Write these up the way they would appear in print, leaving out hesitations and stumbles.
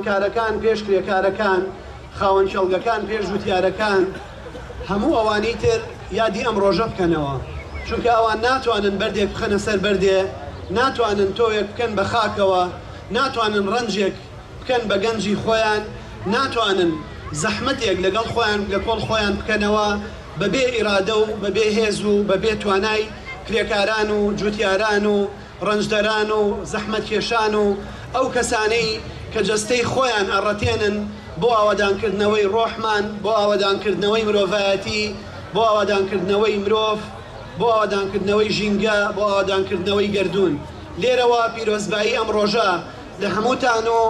ئەوانکارەکان پێش کرێکارەکان، خاوەن کێڵگەکان پێش وتیارەکان، هەموو ئەوانەی تر یادی ئەم ڕۆژە بکەنەوە، چونکە ئەوان ناتوانن بەردێک بخەنە سەر بەردێ، ناتوانن تۆیەک بکەن بە خاکەوە، ناتوانن ڕەنجێک بکەن بە گەنجی خۆیان، ناتوانن زەحمەتێک لەگەڵ خۆیان لە کۆڵ خۆیان بکەنەوە بەبێ ئیرادە و بەبێ هێز و بەبێ توانای کرێکاران و جوتیاران و ڕەنجدەران و زەحمەتکێشان و ئەو کەسانەی کە جەستەی خۆیان ئەڕەتێنن بۆ ئاوادانکردنەوەی ڕۆحمان، بۆ ئاوادانکردنەوەی مرۆڤایەتی، بۆ ئاوادانکردنەوەی مرۆڤ، بۆ ئاوادانکردنەوەی ژینگە، بۆ ئاوادانکردنەوەی گەردوون. لێرەوە پیرۆزبایی ئەم ڕۆژە لە هەمووتان و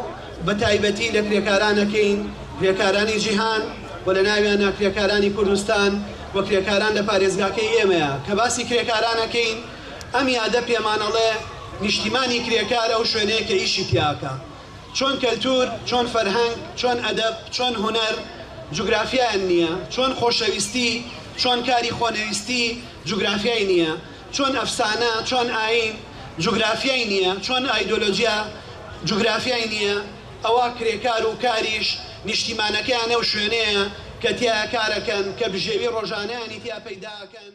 بە تایبەتی لە کرێکارانەکەین، کرێکارانی جیهان و لە ناویانە کرێکارانی کوردستان و کرێکاران لە پارێزگاکەی ئێمەیە کە باسی کرێکارانەکەین. ئەم یادە پێمانەڵێ نیشتیمانی کرێکار ئەو شوێنەیە کە ئیشی تیاکە، چۆن کەلتور، چۆن فەرهەنگ، چۆن ئەدەب، چۆن هونەر جوگرافیایان نییە، چۆن خۆشەویستی، چۆن کاری خۆنەویستی جوگرافیای نییە، چۆن ئەفسانە، چۆن ئاین جوگرافیای نییە، چۆن ئایدۆلۆژیا جوگرافیای نییە. ئەوە کرێکار و کاریش نیشتیمانەکەیان ئەو شوێنەیە کە تیا کارەکەن، کە بژێوی ڕۆژانەیانی تیا پەیداکەن.